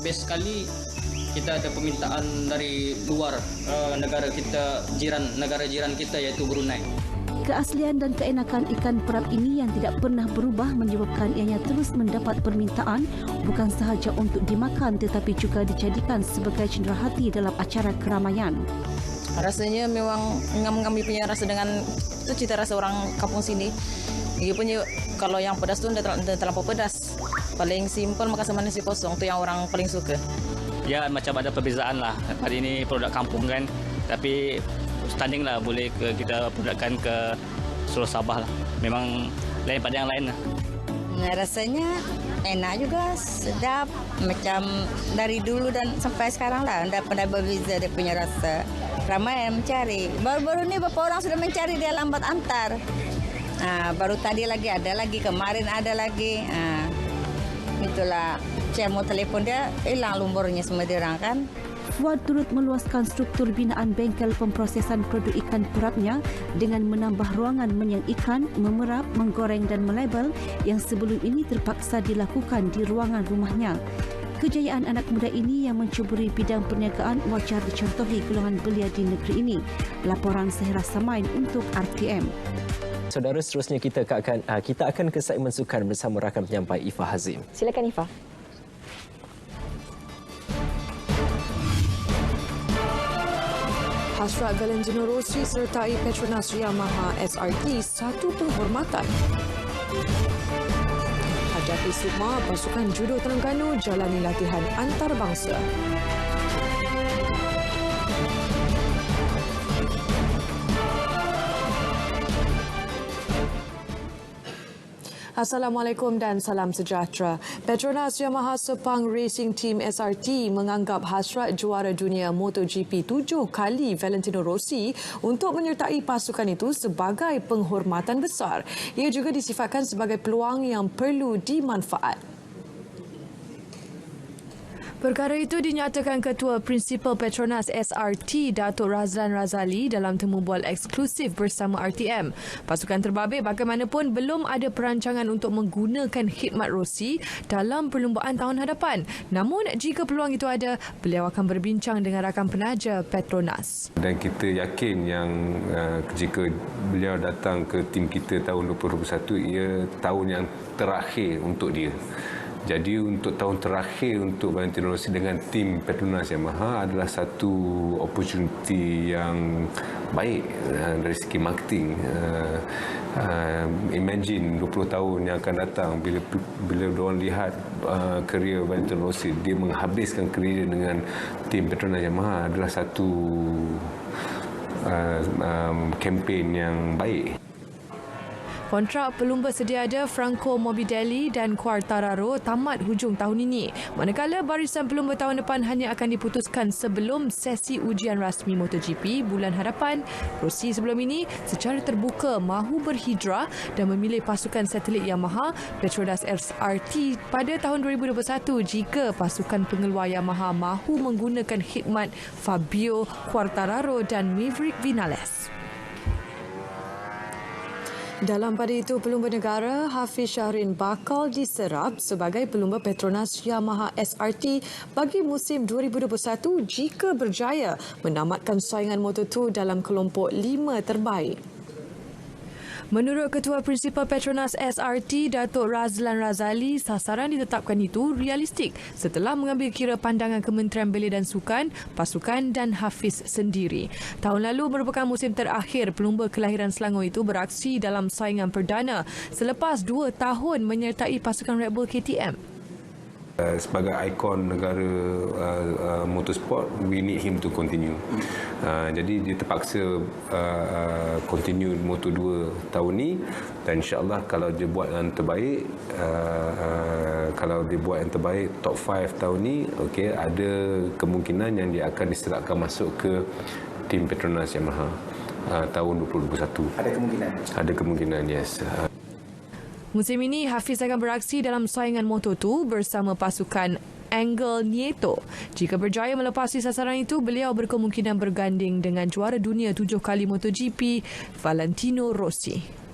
best sekali kita ada permintaan dari luar negara kita, negara jiran kita iaitu Brunei. Keaslian dan keenakan ikan perap ini yang tidak pernah berubah menyebabkan ianya terus mendapat permintaan bukan sahaja untuk dimakan tetapi juga dijadikan sebagai cenderahati dalam acara keramaian. Rasanya memang ngam-ngam punya rasa dengan itu cita rasa orang kampung sini. Dia punya kalau yang pedas tu terlampau pedas. Paling simpel makan sama nasi kosong tu yang orang paling suka. Ya macam ada perbezaan lah. Hari ini produk kampung kan, tapi standing lah boleh kita produkkan ke seluruh Sabah lah. Memang lain pada yang lain lah. Nah, rasanya enak juga, sedap. Macam dari dulu dan sampai sekarang lah. Tidak pernah berbeza dia punya rasa. Ramai yang mencari. Baru-baru ni beberapa orang sudah mencari dia lambat antar. Baru tadi lagi ada lagi, kemarin ada lagi. Itulah cemo telefon dia hilang lumurnya semua dia orang kan. Fuad turut meluaskan struktur binaan bengkel pemprosesan produk ikan perapnya dengan menambah ruangan menyang ikan, memerap, menggoreng dan melabel yang sebelum ini terpaksa dilakukan di ruangan rumahnya. Kejayaan anak muda ini yang mencuburi bidang perniagaan wajar dicontohi golongan belia di negeri ini. Laporan Sehra Samain untuk RTM. Saudara, seterusnya kita akan ke segmen sukan bersama rakan penyampai Ifah Hazim. Silakan Ifah. Hasrat Valentino Rossi sertai Petronas Yamaha SRT satu penghormatan. Hadapi Sukma, pasukan judo Terengganu jalani latihan antarabangsa. Assalamualaikum dan salam sejahtera. Petronas Yamaha Sepang Racing Team SRT menganggap hasrat juara dunia MotoGP 7 kali Valentino Rossi untuk menyertai pasukan itu sebagai penghormatan besar. Ia juga disifatkan sebagai peluang yang perlu dimanfaat. Perkara itu dinyatakan Ketua Prinsipal Petronas SRT Datuk Razlan Razali dalam temu bual eksklusif bersama RTM. Pasukan terbabit bagaimanapun belum ada perancangan untuk menggunakan khidmat Rossi dalam perlumbaan tahun hadapan. Namun jika peluang itu ada, beliau akan berbincang dengan rakan penaja Petronas. Dan kita yakin yang jika beliau datang ke tim kita tahun 2021, ia tahun yang terakhir untuk dia. Jadi untuk tahun terakhir untuk Valentino Rossi dengan tim Petronas Yamaha adalah satu opportunity yang baik dari segi marketing. Imagine 20 tahun yang akan datang bila diorang lihat kerjaya Valentino Rossi, dia menghabiskan kerjaya dengan tim Petronas Yamaha adalah satu kempen yang baik. Kontrak pelumba sedia ada Franco Morbidelli dan Quartararo tamat hujung tahun ini. Manakala barisan pelumba tahun depan hanya akan diputuskan sebelum sesi ujian rasmi MotoGP bulan hadapan. Rossi sebelum ini secara terbuka mahu berhijrah dan memilih pasukan satelit Yamaha Petronas SRT pada tahun 2021 jika pasukan pengeluar Yamaha mahu menggunakan khidmat Fabio Quartararo dan Maverick Vinales. Dalam pada itu, pelumba negara Hafiz Syahrin bakal diserap sebagai pelumba Petronas Yamaha SRT bagi musim 2021 jika berjaya menamatkan saingan Moto2 dalam kelompok 5 terbaik. Menurut Ketua Prinsipal Petronas SRT, Datuk Razlan Razali, sasaran ditetapkan itu realistik setelah mengambil kira pandangan Kementerian Belia dan Sukan, pasukan dan Hafiz sendiri. Tahun lalu merupakan musim terakhir pelumba kelahiran Selangor itu beraksi dalam saingan perdana selepas 2 tahun menyertai pasukan Red Bull KTM. Sebagai ikon negara motorsport, we need him to continue. Jadi dia terpaksa continue Moto2 tahun ni, dan insyaAllah kalau dia buat yang terbaik, top 5 tahun ni, okay, ada kemungkinan yang dia akan diserahkan masuk ke tim Petronas Yamaha tahun 2021. Ada kemungkinan? Ada kemungkinan, yes. Musim ini, Hafiz akan beraksi dalam saingan Moto2 bersama pasukan Angel Nieto. Jika berjaya melepasi sasaran itu, beliau berkemungkinan berganding dengan juara dunia 7 kali MotoGP, Valentino Rossi.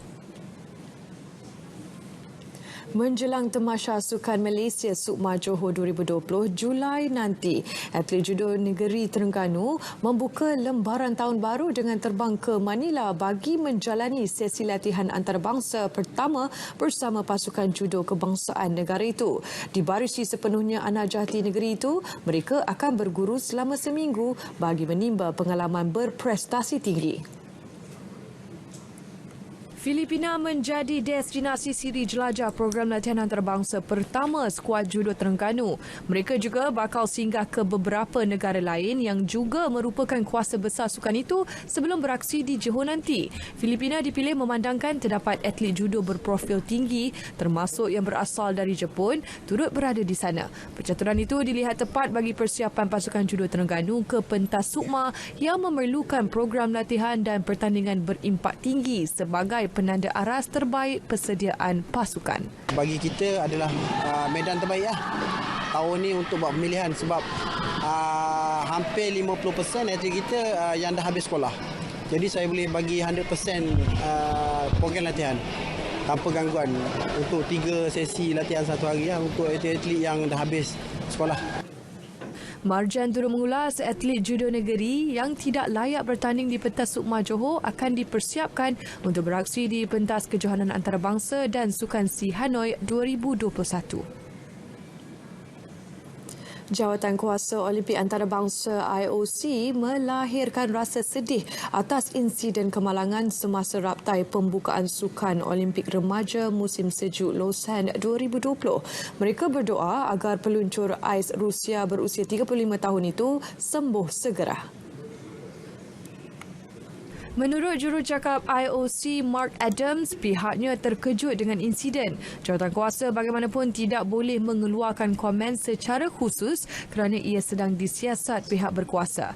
Menjelang Tamasya Sukan Malaysia Sukma Johor 2020 Julai nanti, atlet judo negeri Terengganu membuka lembaran tahun baru dengan terbang ke Manila bagi menjalani sesi latihan antarabangsa pertama bersama pasukan judo kebangsaan negara itu. Dibarisi sepenuhnya anak jati negeri itu, mereka akan berguru selama seminggu bagi menimba pengalaman berprestasi tinggi. Filipina menjadi destinasi siri jelajah program latihan antarabangsa pertama skuad judo Terengganu. Mereka juga bakal singgah ke beberapa negara lain yang juga merupakan kuasa besar sukan itu sebelum beraksi di Johor nanti. Filipina dipilih memandangkan terdapat atlet judo berprofil tinggi termasuk yang berasal dari Jepun turut berada di sana. Percaturan itu dilihat tepat bagi persiapan pasukan judo Terengganu ke pentas Sukma yang memerlukan program latihan dan pertandingan berimpak tinggi sebagai penanda aras terbaik persediaan pasukan. Bagi kita adalah medan terbaik lah tahun ni untuk buat pemilihan sebab hampir 50% atlet kita yang dah habis sekolah. Jadi saya boleh bagi 100% program latihan tanpa gangguan untuk 3 sesi latihan satu hari lah untuk atlet-atlet yang dah habis sekolah. Marjan turut mengulas atlet judo negeri yang tidak layak bertanding di pentas Sukma Johor akan dipersiapkan untuk beraksi di pentas kejohanan antarabangsa dan Sukan Si Hanoi 2021. Jawatan Kuasa Olimpik Antarabangsa IOC melahirkan rasa sedih atas insiden kemalangan semasa raptai pembukaan Sukan Olimpik Remaja musim sejuk Lausanne 2020. Mereka berdoa agar peluncur ais Rusia berusia 35 tahun itu sembuh segera. Menurut jurucakap IOC Mark Adams, pihaknya terkejut dengan insiden. Jawatankuasa bagaimanapun tidak boleh mengeluarkan komen secara khusus kerana ia sedang disiasat pihak berkuasa.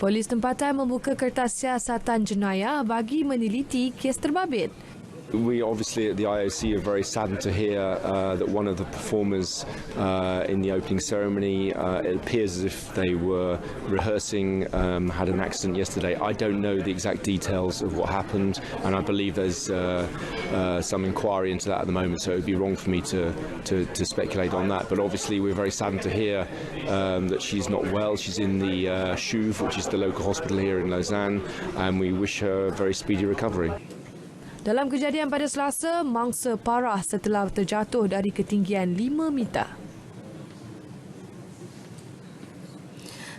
Polis tempatan membuka kertas siasatan jenayah bagi meneliti kes terbabit. We obviously at the IOC are very saddened to hear that one of the performers in the opening ceremony, it appears as if they were rehearsing, had an accident yesterday. I don't know the exact details of what happened, and I believe there's some inquiry into that at the moment, so it would be wrong for me to speculate on that. But obviously we're very saddened to hear that she's not well. She's in the CHUV, which is the local hospital here in Lausanne, and we wish her a very speedy recovery. Dalam kejadian pada Selasa, mangsa parah setelah terjatuh dari ketinggian 5 meter.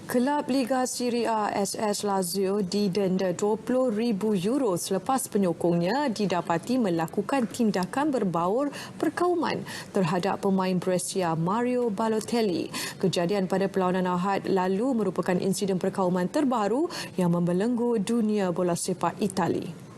Kelab Liga Serie A SS Lazio didenda €20,000 selepas penyokongnya didapati melakukan tindakan berbaur perkauman terhadap pemain Brescia Mario Balotelli. Kejadian pada perlawanan Ahad lalu merupakan insiden perkauman terbaru yang membelenggu dunia bola sepak Itali.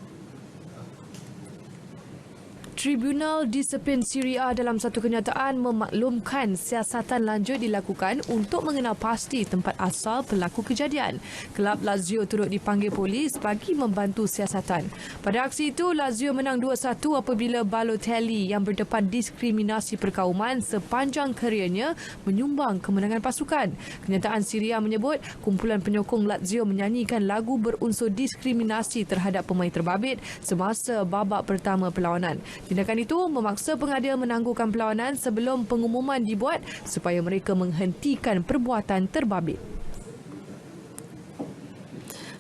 Tribunal Disiplin Serie A dalam satu kenyataan memaklumkan siasatan lanjut dilakukan untuk mengenal pasti tempat asal pelaku kejadian. Kelab Lazio turut dipanggil polis bagi membantu siasatan. Pada aksi itu, Lazio menang 2-1 apabila Balotelli yang berdepan diskriminasi perkauman sepanjang kariernya menyumbang kemenangan pasukan. Kenyataan Serie A menyebut kumpulan penyokong Lazio menyanyikan lagu berunsur diskriminasi terhadap pemain terbabit semasa babak pertama perlawanan. Tindakan itu memaksa pengadil menangguhkan perlawanan sebelum pengumuman dibuat supaya mereka menghentikan perbuatan terbabit.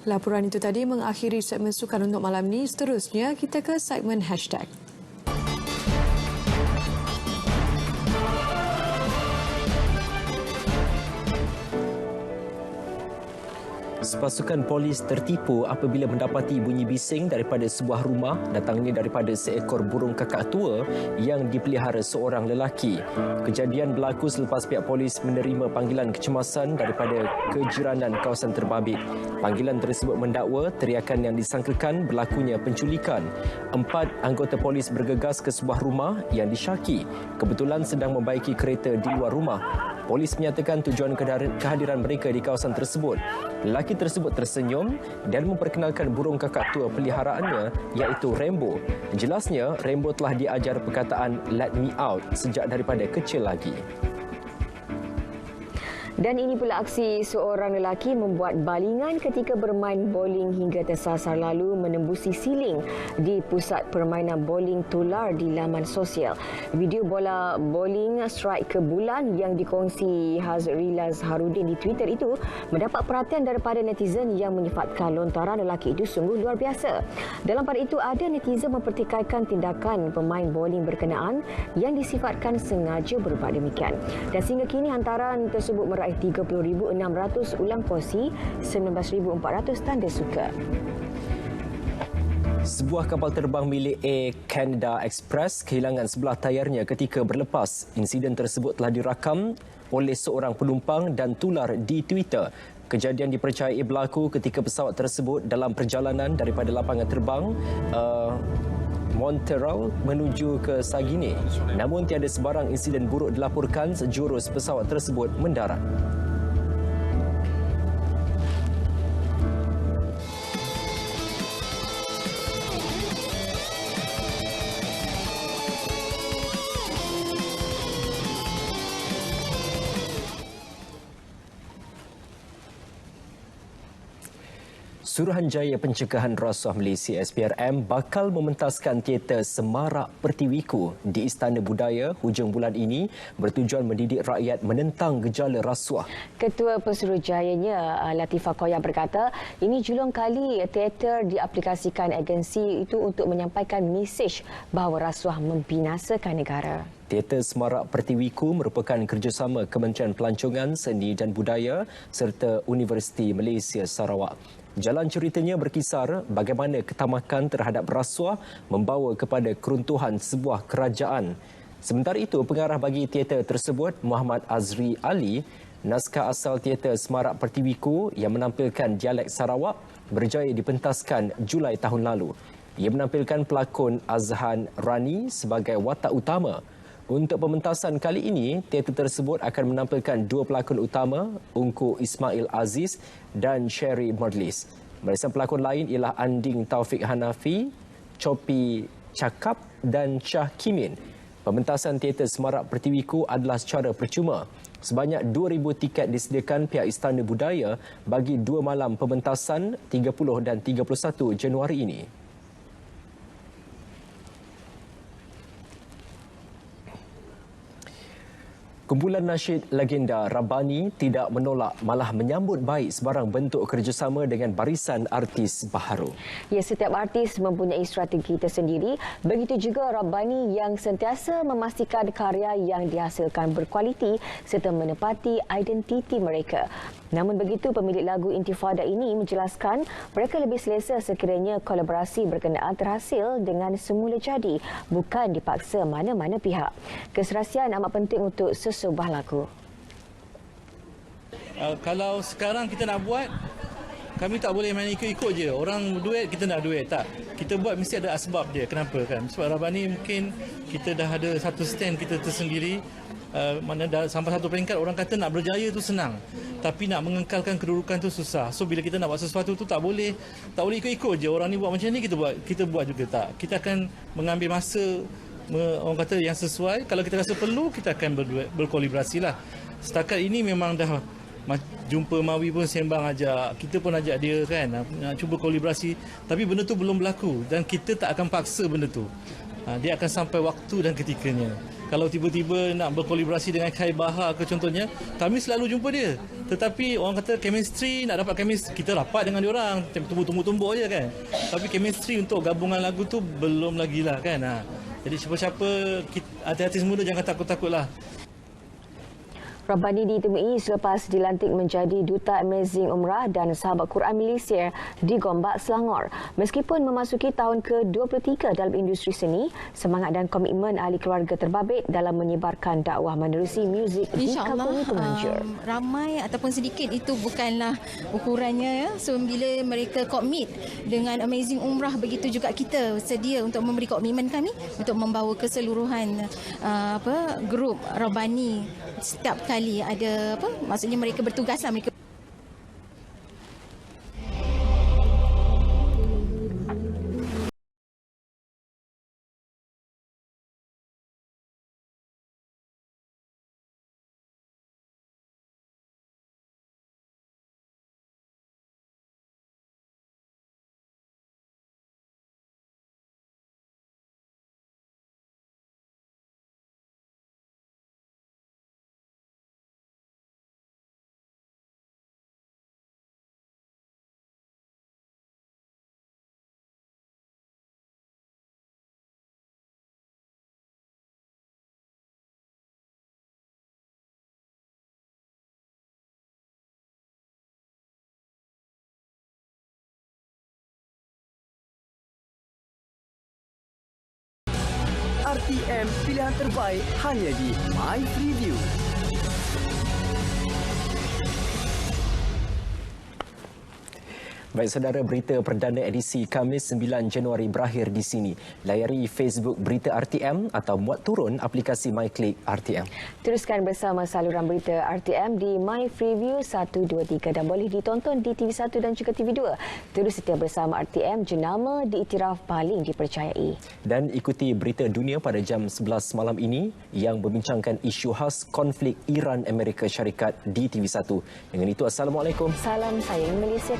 Laporan itu tadi mengakhiri segmen sukan untuk malam ini. Seterusnya kita ke segmen hashtag. Pasukan polis tertipu apabila mendapati bunyi bising daripada sebuah rumah datangnya daripada seekor burung kakak tua yang dipelihara seorang lelaki. Kejadian berlaku selepas pihak polis menerima panggilan kecemasan daripada kejiranan kawasan terbabit. Panggilan tersebut mendakwa teriakan yang disangkakan berlakunya penculikan. 4 anggota polis bergegas ke sebuah rumah yang disyaki kebetulan sedang membaiki kereta di luar rumah. Polis menyatakan tujuan kehadiran mereka di kawasan tersebut. Lelaki tersebut tersenyum dan memperkenalkan burung kakak tua peliharaannya iaitu Rainbow. Jelasnya, Rainbow telah diajar perkataan "let me out" sejak daripada kecil lagi. Dan ini pula aksi seorang lelaki membuat balingan ketika bermain bowling hingga tersasar lalu menembusi siling di pusat permainan bowling tular di laman sosial. Video bola bowling strike ke bulan yang dikongsi Hazrilaz Harudin di Twitter itu mendapat perhatian daripada netizen yang menyifatkan lontaran lelaki itu sungguh luar biasa. Dalam pada itu, ada netizen mempertikaikan tindakan pemain bowling berkenaan yang disifatkan sengaja berbuat demikian. Dan sehingga kini hantaran tersebut meraih 30,600 ulang kongsi, 19,400 tanda suka. Sebuah kapal terbang milik Air Canada Express kehilangan sebelah tayarnya ketika berlepas. Insiden tersebut telah dirakam oleh seorang penumpang dan tular di Twitter. Kejadian dipercayai berlaku ketika pesawat tersebut dalam perjalanan daripada lapangan terbang Montreal menuju ke Saguenay. Namun tiada sebarang insiden buruk dilaporkan sejurus pesawat tersebut mendarat. Suruhanjaya Pencegahan Rasuah Malaysia SPRM bakal mementaskan teater Semarak Pertiwiku di Istana Budaya hujung bulan ini bertujuan mendidik rakyat menentang gejala rasuah. Ketua Pesuruhjayanya Latifah Koya berkata, ini julung kali teater diaplikasikan agensi itu untuk menyampaikan mesej bahawa rasuah membinasakan negara. Teater Semarak Pertiwiku merupakan kerjasama Kementerian Pelancongan, Seni dan Budaya serta Universiti Malaysia Sarawak. Jalan ceritanya berkisar bagaimana ketamakan terhadap rasuah membawa kepada keruntuhan sebuah kerajaan. Sementara itu, pengarah bagi teater tersebut, Muhammad Azri Ali, naskah asal teater Semarak Pertiwiku yang menampilkan dialek Sarawak berjaya dipentaskan Julai tahun lalu. Ia menampilkan pelakon Azhan Rani sebagai watak utama. Untuk pementasan kali ini, teater tersebut akan menampilkan dua pelakon utama, Ungku Ismail Aziz dan Sherry Mordlis. Barisan pelakon lain ialah Anding Taufik Hanafi, Chopi Cakap dan Shah Kimin. Pementasan teater Semarak Pertiwiku adalah secara percuma. Sebanyak 2,000 tiket disediakan pihak Istana Budaya bagi 2 malam pementasan 30 dan 31 Januari ini. Kumpulan nasyid legenda Rabbani tidak menolak, malah menyambut baik sebarang bentuk kerjasama dengan barisan artis baharu. Ya, setiap artis mempunyai strategi tersendiri. Begitu juga Rabbani yang sentiasa memastikan karya yang dihasilkan berkualiti serta menepati identiti mereka. Namun begitu, pemilik lagu Intifada ini menjelaskan mereka lebih selesa sekiranya kolaborasi berkenaan terhasil dengan semula jadi, bukan dipaksa mana-mana pihak. Keserasian amat penting untuk sebuah lagu. Kalau sekarang kita nak buat, kami tak boleh main ikut-ikut je. Orang duit, kita nak duit. Tak. Kita buat mesti ada asbab dia. Kenapa kan? Sebab Rabbani mungkin kita dah ada satu stand kita tersendiri. Mana dah sampai satu peringkat, orang kata nak berjaya tu senang, tapi nak mengekalkan kedudukan tu susah. So bila kita nak buat sesuatu tu tak boleh ikut-ikut je. Orang ni buat macam ni, kita buat juga. Tak, kita akan mengambil masa, orang kata yang sesuai. Kalau kita rasa perlu, kita akan berkolaborasi lah. Setakat ini memang dah jumpa Mawi pun sembang ajak, kita pun ajak dia kan, nak cuba kolaborasi, tapi benda tu belum berlaku dan kita tak akan paksa benda tu. Dia akan sampai waktu dan ketikanya. Kalau tiba-tiba nak berkolaborasi dengan Khai Bahar ke contohnya, kami selalu jumpa dia. Tetapi orang kata chemistry, nak dapat chemistry, kita rapat dengan dia orang, tumbuk-tumbuk je kan. Tapi chemistry untuk gabungan lagu tu belum lagi lah kan. Jadi siapa-siapa, artis muda jangan takut-takutlah. Rabbani ditemui selepas dilantik menjadi Duta Amazing Umrah dan Sahabat Quran Malaysia di Gombak, Selangor. Meskipun memasuki tahun ke-23 dalam industri seni, semangat dan komitmen ahli keluarga terbabit dalam menyebarkan dakwah menerusi muzik di kampung penganjur. Ramai ataupun sedikit itu bukanlah ukurannya. Ya. So bila mereka komit dengan Amazing Umrah, begitu juga kita sedia untuk memberi komitmen kami untuk membawa keseluruhan grup Rabbani. Setiap kali ada maksudnya mereka bertugas lah, mereka RTM, pilihan terbaik hanya di My Preview. Baik saudara, berita perdana edisi Khamis 9 Januari berakhir di sini. Layari Facebook Berita RTM atau muat turun aplikasi MyClick RTM. Teruskan bersama saluran berita RTM di My Preview 123 dan boleh ditonton di TV1 dan juga TV2. Terus setia bersama RTM, jenama diiktiraf paling dipercayai. Dan ikuti berita dunia pada jam 11 malam ini yang membincangkan isu khas konflik Iran-Amerika Syarikat di TV1. Dengan itu, Assalamualaikum. Salam sayang Malaysia.